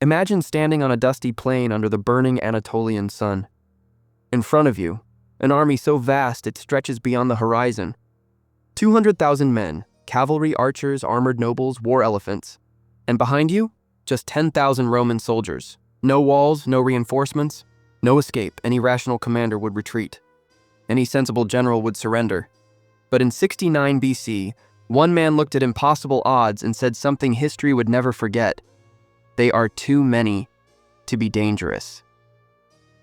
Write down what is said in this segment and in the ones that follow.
Imagine standing on a dusty plain under the burning Anatolian sun. In front of you, an army so vast it stretches beyond the horizon. 200,000 men, cavalry, archers, armored nobles, war elephants. And behind you, just 10,000 Roman soldiers. No walls, no reinforcements, no escape. Any rational commander would retreat. Any sensible general would surrender. But in 69 BC, one man looked at impossible odds and said something history would never forget. They are too many to be dangerous.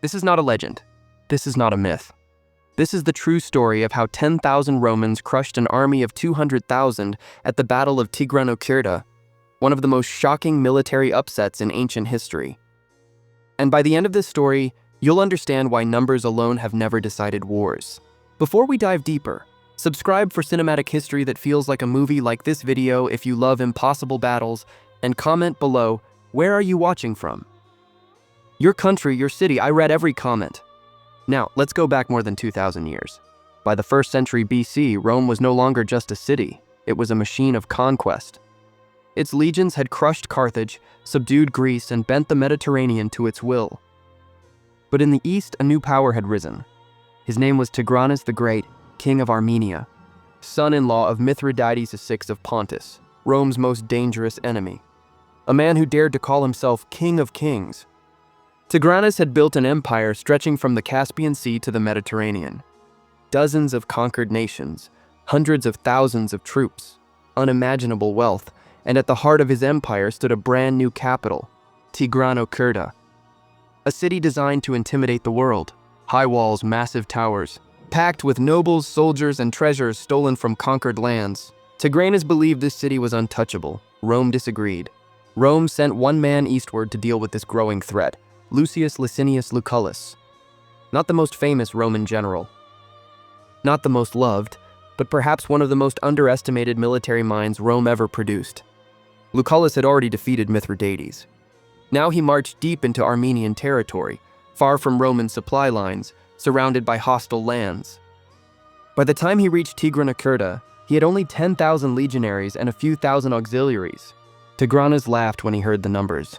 This is not a legend. This is not a myth. This is the true story of how 10,000 Romans crushed an army of 200,000 at the Battle of Tigranocerta, one of the most shocking military upsets in ancient history. And by the end of this story, you'll understand why numbers alone have never decided wars. Before we dive deeper, subscribe for cinematic history that feels like a movie like this video if you love impossible battles, and comment below, where are you watching from? Your country, your city, I read every comment. Now, let's go back more than 2,000 years. By the 1st century BC, Rome was no longer just a city, it was a machine of conquest. Its legions had crushed Carthage, subdued Greece, and bent the Mediterranean to its will. But in the east, a new power had risen. His name was Tigranes the Great, king of Armenia, son-in-law of Mithridates VI of Pontus, Rome's most dangerous enemy. A man who dared to call himself King of Kings. Tigranes had built an empire stretching from the Caspian Sea to the Mediterranean. Dozens of conquered nations, hundreds of thousands of troops, unimaginable wealth, and at the heart of his empire stood a brand new capital, Tigranocerta. A city designed to intimidate the world. High walls, massive towers, packed with nobles, soldiers, and treasures stolen from conquered lands. Tigranes believed this city was untouchable. Rome disagreed. Rome sent one man eastward to deal with this growing threat, Lucius Licinius Lucullus. Not the most famous Roman general. Not the most loved, but perhaps one of the most underestimated military minds Rome ever produced. Lucullus had already defeated Mithridates. Now he marched deep into Armenian territory, far from Roman supply lines, surrounded by hostile lands. By the time he reached Tigranocerta, he had only 10,000 legionaries and a few thousand auxiliaries. Tigranes laughed when he heard the numbers.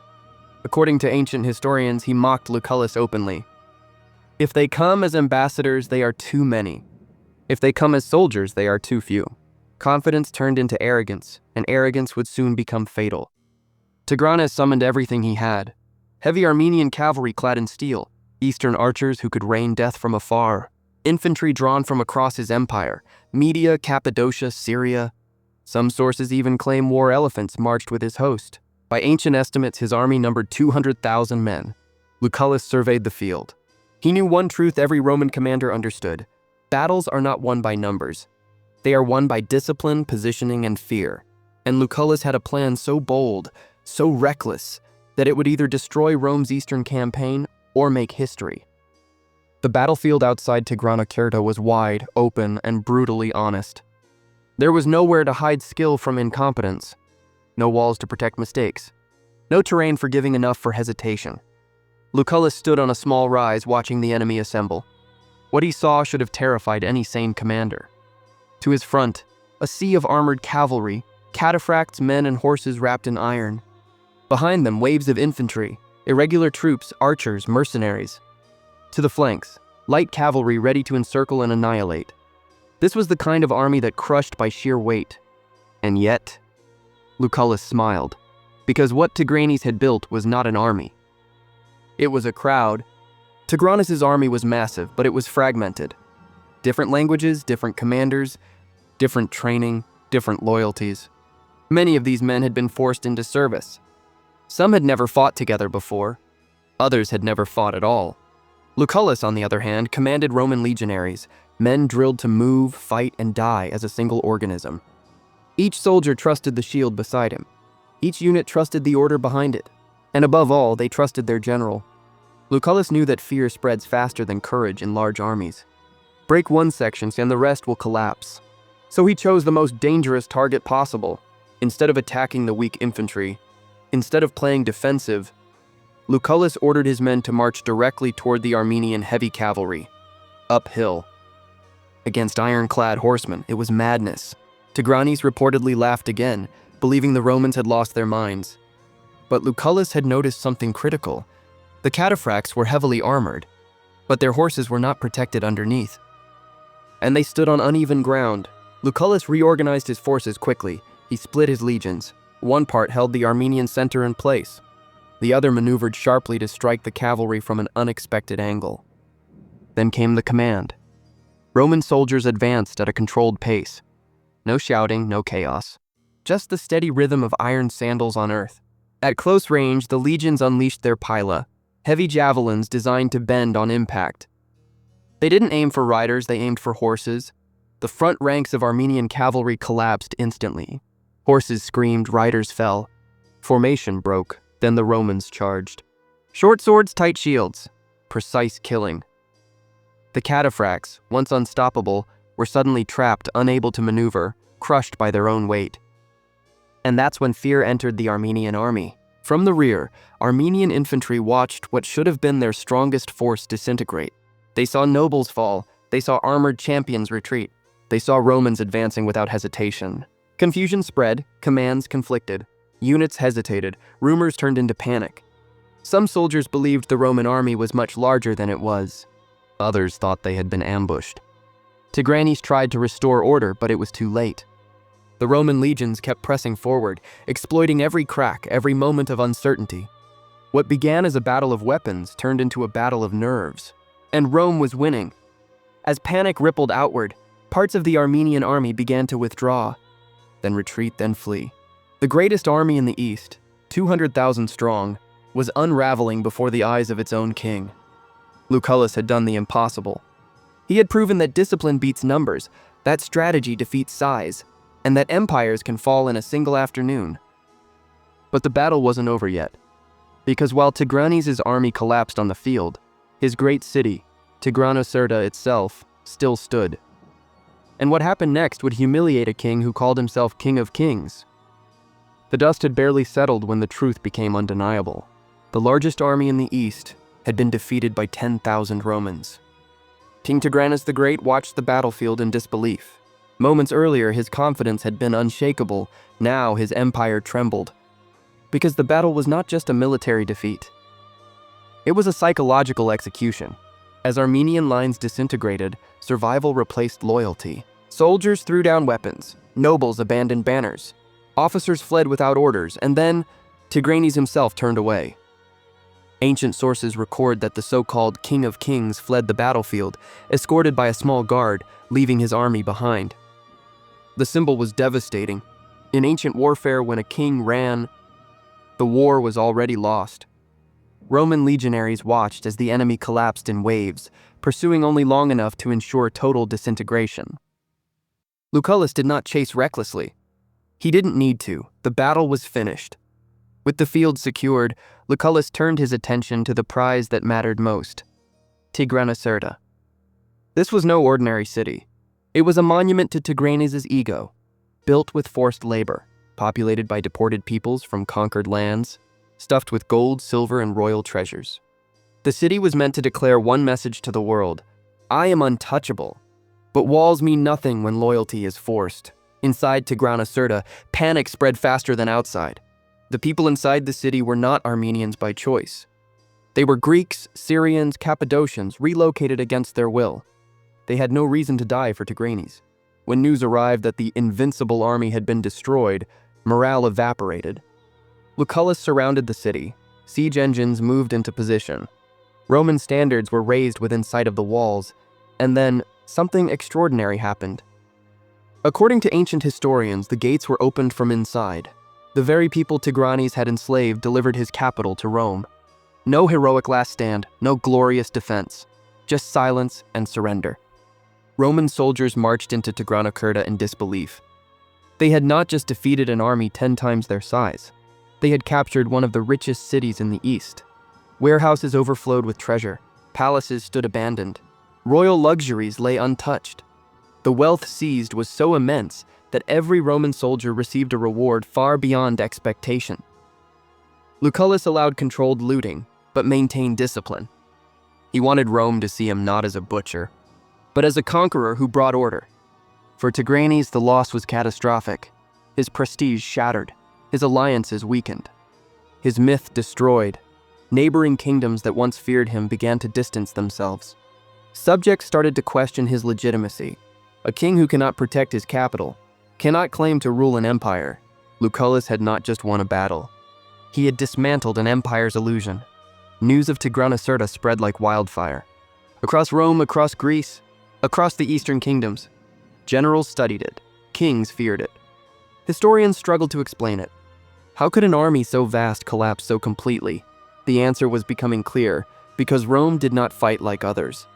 According to ancient historians, he mocked Lucullus openly. If they come as ambassadors, they are too many. If they come as soldiers, they are too few. Confidence turned into arrogance, and arrogance would soon become fatal. Tigranes summoned everything he had. Heavy Armenian cavalry clad in steel, Eastern archers who could rain death from afar, infantry drawn from across his empire, Media, Cappadocia, Syria. Some sources even claim war elephants marched with his host. By ancient estimates, his army numbered 200,000 men. Lucullus surveyed the field. He knew one truth every Roman commander understood. Battles are not won by numbers. They are won by discipline, positioning, and fear. And Lucullus had a plan so bold, so reckless, that it would either destroy Rome's eastern campaign or make history. The battlefield outside Tigranocerta was wide, open, and brutally honest. There was nowhere to hide skill from incompetence. No walls to protect mistakes. No terrain forgiving enough for hesitation. Lucullus stood on a small rise watching the enemy assemble. What he saw should have terrified any sane commander. To his front, a sea of armored cavalry, cataphracts, men and horses wrapped in iron. Behind them, waves of infantry, irregular troops, archers, mercenaries. To the flanks, light cavalry ready to encircle and annihilate. This was the kind of army that crushed by sheer weight. And yet, Lucullus smiled, because what Tigranes had built was not an army. It was a crowd. Tigranes' army was massive, but it was fragmented. Different languages, different commanders, different training, different loyalties. Many of these men had been forced into service. Some had never fought together before. Others had never fought at all. Lucullus, on the other hand, commanded Roman legionaries, men drilled to move, fight, and die as a single organism. Each soldier trusted the shield beside him. Each unit trusted the order behind it. And above all, they trusted their general. Lucullus knew that fear spreads faster than courage in large armies. Break one section and the rest will collapse. So he chose the most dangerous target possible. Instead of attacking the weak infantry, instead of playing defensive, Lucullus ordered his men to march directly toward the Armenian heavy cavalry, uphill. Against ironclad horsemen, it was madness. Tigranes reportedly laughed again, believing the Romans had lost their minds. But Lucullus had noticed something critical. The cataphracts were heavily armored, but their horses were not protected underneath. And they stood on uneven ground. Lucullus reorganized his forces quickly. He split his legions. One part held the Armenian center in place. The other maneuvered sharply to strike the cavalry from an unexpected angle. Then came the command. Roman soldiers advanced at a controlled pace. No shouting, no chaos. Just the steady rhythm of iron sandals on earth. At close range, the legions unleashed their pila, heavy javelins designed to bend on impact. They didn't aim for riders, they aimed for horses. The front ranks of Armenian cavalry collapsed instantly. Horses screamed, riders fell. Formation broke, then the Romans charged. Short swords, tight shields. Precise killing. The cataphracts, once unstoppable, were suddenly trapped, unable to maneuver, crushed by their own weight. And that's when fear entered the Armenian army. From the rear, Armenian infantry watched what should have been their strongest force disintegrate. They saw nobles fall, they saw armored champions retreat, they saw Romans advancing without hesitation. Confusion spread, commands conflicted, units hesitated, rumors turned into panic. Some soldiers believed the Roman army was much larger than it was. Others thought they had been ambushed. Tigranes tried to restore order, but it was too late. The Roman legions kept pressing forward, exploiting every crack, every moment of uncertainty. What began as a battle of weapons turned into a battle of nerves. And Rome was winning. As panic rippled outward, parts of the Armenian army began to withdraw, then retreat, then flee. The greatest army in the east, 200,000 strong, was unraveling before the eyes of its own king. Lucullus had done the impossible. He had proven that discipline beats numbers, that strategy defeats size, and that empires can fall in a single afternoon. But the battle wasn't over yet, because while Tigranes' army collapsed on the field, his great city, Tigranocerta itself, still stood. And what happened next would humiliate a king who called himself King of Kings. The dust had barely settled when the truth became undeniable. The largest army in the east had been defeated by 10,000 Romans. King Tigranes the Great watched the battlefield in disbelief. Moments earlier, his confidence had been unshakable. Now his empire trembled. Because the battle was not just a military defeat. It was a psychological execution. As Armenian lines disintegrated, survival replaced loyalty. Soldiers threw down weapons. Nobles abandoned banners. Officers fled without orders, and then Tigranes himself turned away. Ancient sources record that the so-called King of Kings fled the battlefield, escorted by a small guard, leaving his army behind. The symbol was devastating. In ancient warfare, when a king ran, the war was already lost. Roman legionaries watched as the enemy collapsed in waves, pursuing only long enough to ensure total disintegration. Lucullus did not chase recklessly. He didn't need to. The battle was finished. With the field secured, Lucullus turned his attention to the prize that mattered most, Tigranocerta. This was no ordinary city. It was a monument to Tigranes' ego, built with forced labor, populated by deported peoples from conquered lands, stuffed with gold, silver, and royal treasures. The city was meant to declare one message to the world: I am untouchable. But walls mean nothing when loyalty is forced. Inside Tigranocerta, panic spread faster than outside. The people inside the city were not Armenians by choice. They were Greeks, Syrians, Cappadocians, relocated against their will. They had no reason to die for Tigranes. When news arrived that the invincible army had been destroyed, morale evaporated. Lucullus surrounded the city. Siege engines moved into position. Roman standards were raised within sight of the walls, and then something extraordinary happened. According to ancient historians, the gates were opened from inside. The very people Tigranes had enslaved delivered his capital to Rome. No heroic last stand, no glorious defense, just silence and surrender. Roman soldiers marched into Tigranocerta in disbelief. They had not just defeated an army 10 times their size. They had captured one of the richest cities in the east. Warehouses overflowed with treasure. Palaces stood abandoned. Royal luxuries lay untouched. The wealth seized was so immense that every Roman soldier received a reward far beyond expectation. Lucullus allowed controlled looting, but maintained discipline. He wanted Rome to see him not as a butcher, but as a conqueror who brought order. For Tigranes, the loss was catastrophic. His prestige shattered, his alliances weakened. his myth destroyed. Neighboring kingdoms that once feared him began to distance themselves. Subjects started to question his legitimacy. A king who cannot protect his capital cannot claim to rule an empire. Lucullus had not just won a battle. He had dismantled an empire's illusion. News of Tigranocerta spread like wildfire. Across Rome, across Greece, across the eastern kingdoms. Generals studied it. Kings feared it. Historians struggled to explain it. How could an army so vast collapse so completely? The answer was becoming clear, because Rome did not fight like others.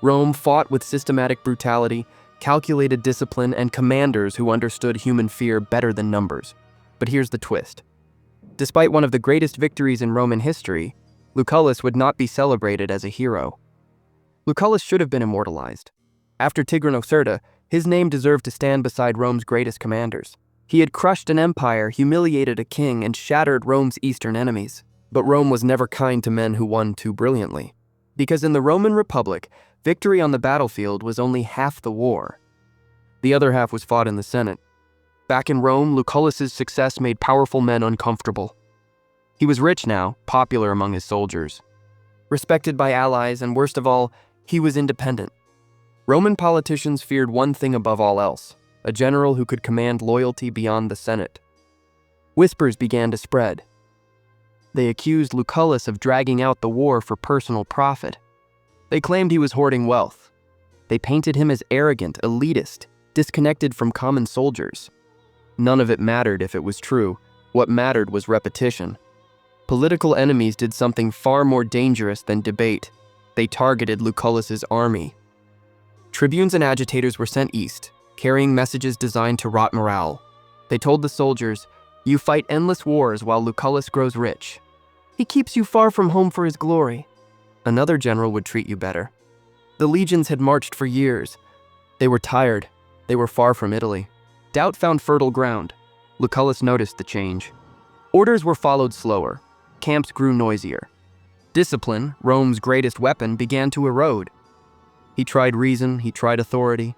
Rome fought with systematic brutality, calculated discipline, and commanders who understood human fear better than numbers. But here's the twist. Despite one of the greatest victories in Roman history, Lucullus would not be celebrated as a hero. Lucullus should have been immortalized. After Tigranocerta, his name deserved to stand beside Rome's greatest commanders. He had crushed an empire, humiliated a king, and shattered Rome's eastern enemies. But Rome was never kind to men who won too brilliantly. Because in the Roman Republic, victory on the battlefield was only half the war. The other half was fought in the Senate. Back in Rome, Lucullus's success made powerful men uncomfortable. He was rich now, popular among his soldiers, respected by allies, and worst of all, he was independent. Roman politicians feared one thing above all else: a general who could command loyalty beyond the Senate. Whispers began to spread. They accused Lucullus of dragging out the war for personal profit. They claimed he was hoarding wealth. They painted him as arrogant, elitist, disconnected from common soldiers. None of it mattered if it was true. What mattered was repetition. Political enemies did something far more dangerous than debate. They targeted Lucullus's army. Tribunes and agitators were sent east, carrying messages designed to rot morale. They told the soldiers, "You fight endless wars while Lucullus grows rich. He keeps you far from home for his glory. Another general would treat you better." The legions had marched for years. They were tired. They were far from Italy. Doubt found fertile ground. Lucullus noticed the change. Orders were followed slower. Camps grew noisier. Discipline, Rome's greatest weapon, began to erode. He tried reason, he tried authority.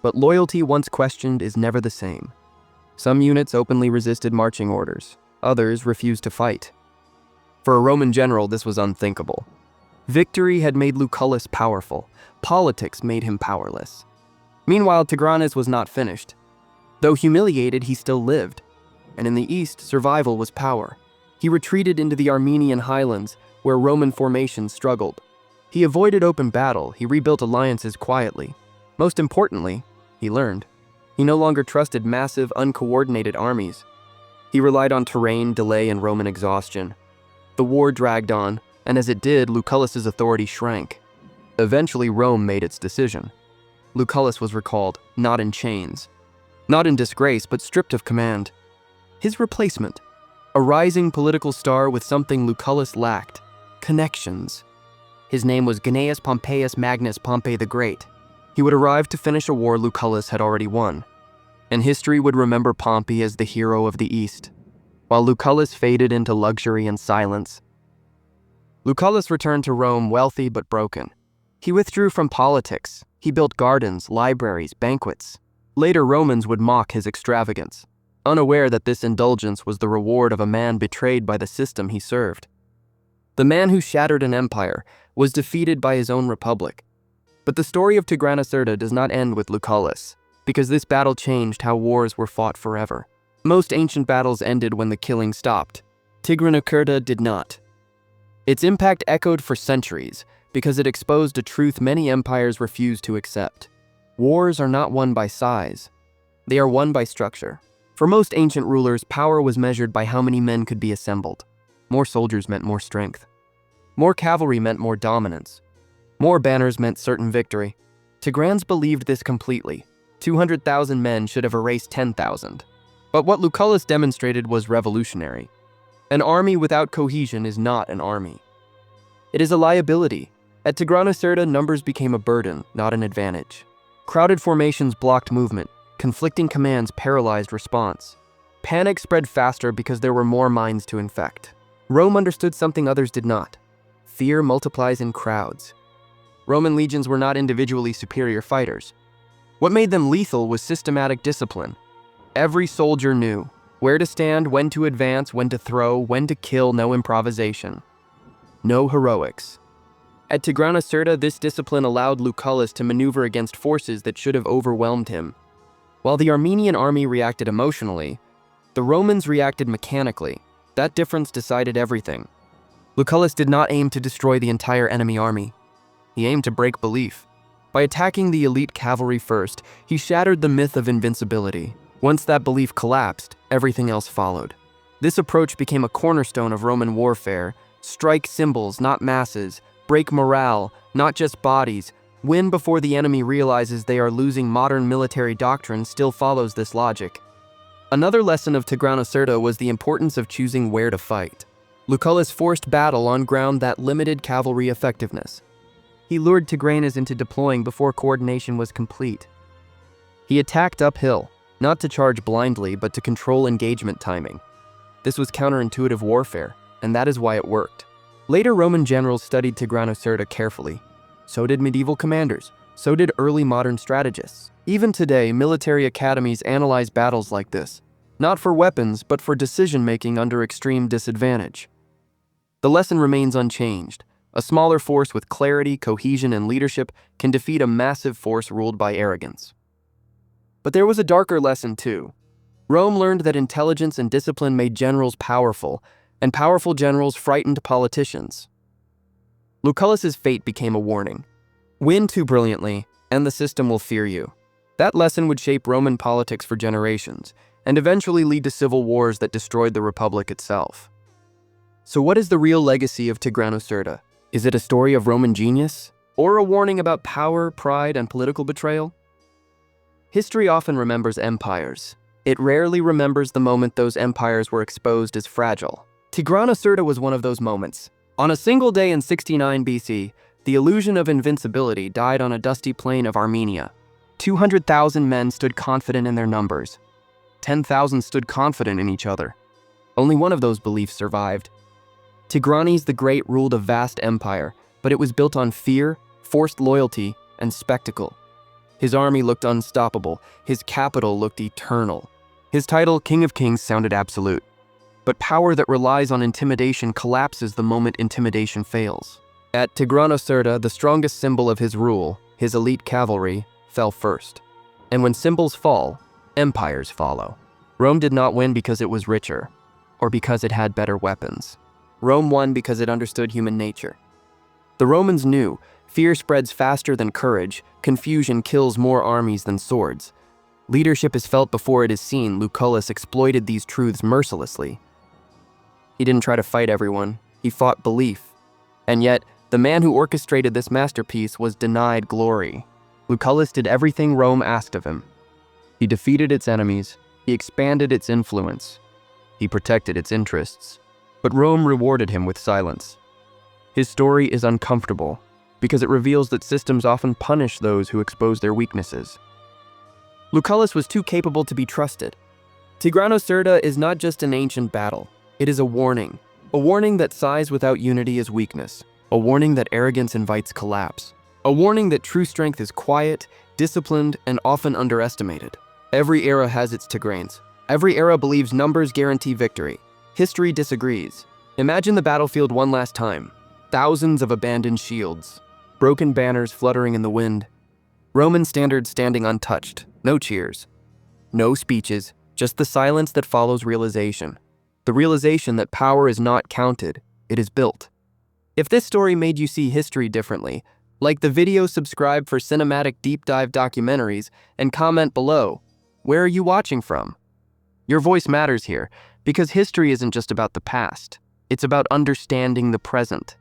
But loyalty, once questioned, is never the same. Some units openly resisted marching orders. Others refused to fight. For a Roman general, this was unthinkable. Victory had made Lucullus powerful. Politics made him powerless. Meanwhile, Tigranes was not finished. Though humiliated, he still lived. And in the east, survival was power. He retreated into the Armenian highlands, where Roman formations struggled. He avoided open battle. He rebuilt alliances quietly. Most importantly, he learned. He no longer trusted massive, uncoordinated armies. He relied on terrain, delay, and Roman exhaustion. The war dragged on, and as it did, Lucullus's authority shrank. Eventually, Rome made its decision. Lucullus was recalled, not in chains, not in disgrace, but stripped of command. His replacement, a rising political star with something Lucullus lacked: connections. His name was Gnaeus Pompeius Magnus Pompey the Great. He would arrive to finish a war Lucullus had already won, and history would remember Pompey as the hero of the East, while Lucullus faded into luxury and silence. Lucullus returned to Rome wealthy but broken. He withdrew from politics. He built gardens, libraries, banquets. Later Romans would mock his extravagance, unaware that this indulgence was the reward of a man betrayed by the system he served. The man who shattered an empire was defeated by his own republic. But the story of Tigranocerta does not end with Lucullus, because this battle changed how wars were fought forever. Most ancient battles ended when the killing stopped. Tigranocerta did not. Its impact echoed for centuries, because it exposed a truth many empires refused to accept. Wars are not won by size. They are won by structure. For most ancient rulers, power was measured by how many men could be assembled. More soldiers meant more strength. More cavalry meant more dominance. More banners meant certain victory. Tigranes believed this completely. 200,000 men should have erased 10,000. But what Lucullus demonstrated was revolutionary. An army without cohesion is not an army. It is a liability. At Tigranocerta, numbers became a burden, not an advantage. Crowded formations blocked movement. Conflicting commands paralyzed response. Panic spread faster because there were more minds to infect. Rome understood something others did not. Fear multiplies in crowds. Roman legions were not individually superior fighters. What made them lethal was systematic discipline. Every soldier knew, Where to stand, when to advance, when to throw, when to kill, no improvisation. No heroics. At Tigranocerta, this discipline allowed Lucullus to maneuver against forces that should have overwhelmed him. While the Armenian army reacted emotionally, the Romans reacted mechanically. That difference decided everything. Lucullus did not aim to destroy the entire enemy army. He aimed to break belief. By attacking the elite cavalry first, he shattered the myth of invincibility. Once that belief collapsed, everything else followed. This approach became a cornerstone of Roman warfare. Strike symbols, not masses. Break morale, not just bodies. Win before the enemy realizes they are losing. Modern military doctrine still follows this logic. Another lesson of Tigranocerta was the importance of choosing where to fight. Lucullus forced battle on ground that limited cavalry effectiveness. He lured Tigranes into deploying before coordination was complete. He attacked uphill, not to charge blindly, but to control engagement timing. This was counterintuitive warfare, and that is why it worked. Later Roman generals studied Tigranocerta carefully. So did medieval commanders. So did early modern strategists. Even today, military academies analyze battles like this, not for weapons, but for decision-making under extreme disadvantage. The lesson remains unchanged. A smaller force with clarity, cohesion, and leadership can defeat a massive force ruled by arrogance. But there was a darker lesson too. Rome learned that intelligence and discipline made generals powerful, and powerful generals frightened politicians. Lucullus's fate became a warning. Win too brilliantly, and the system will fear you. That lesson would shape Roman politics for generations, and eventually lead to civil wars that destroyed the Republic itself. So what is the real legacy of Tigranocerta? Is it a story of Roman genius? Or a warning about power, pride, and political betrayal? History often remembers empires. It rarely remembers the moment those empires were exposed as fragile. Tigranocerta was one of those moments. On a single day in 69 BC, the illusion of invincibility died on a dusty plain of Armenia. 200,000 men stood confident in their numbers. 10,000 stood confident in each other. Only one of those beliefs survived. Tigranes the Great ruled a vast empire, but it was built on fear, forced loyalty, and spectacle. His army looked unstoppable. His capital looked eternal. His title, King of Kings, sounded absolute. But power that relies on intimidation collapses the moment intimidation fails. At Tigranocerta, the strongest symbol of his rule, his elite cavalry, fell first. And when symbols fall, empires follow. Rome did not win because it was richer, or because it had better weapons. Rome won because it understood human nature. The Romans knew fear spreads faster than courage, confusion kills more armies than swords. Leadership is felt before it is seen. Lucullus exploited these truths mercilessly. He didn't try to fight everyone, he fought belief. And yet, the man who orchestrated this masterpiece was denied glory. Lucullus did everything Rome asked of him. He defeated its enemies, he expanded its influence, he protected its interests. But Rome rewarded him with silence. His story is uncomfortable because it reveals that systems often punish those who expose their weaknesses. Lucullus was too capable to be trusted. Tigranocerta is not just an ancient battle. It is a warning that size without unity is weakness, a warning that arrogance invites collapse, a warning that true strength is quiet, disciplined, and often underestimated. Every era has its Tigranes. Every era believes numbers guarantee victory. History disagrees. Imagine the battlefield one last time. Thousands of abandoned shields, broken banners fluttering in the wind, Roman standards standing untouched, no cheers, no speeches, just the silence that follows realization. The realization that power is not counted, it is built. If this story made you see history differently, like the video, subscribe for cinematic deep dive documentaries, and comment below. Where are you watching from? Your voice matters here, because history isn't just about the past. It's about understanding the present.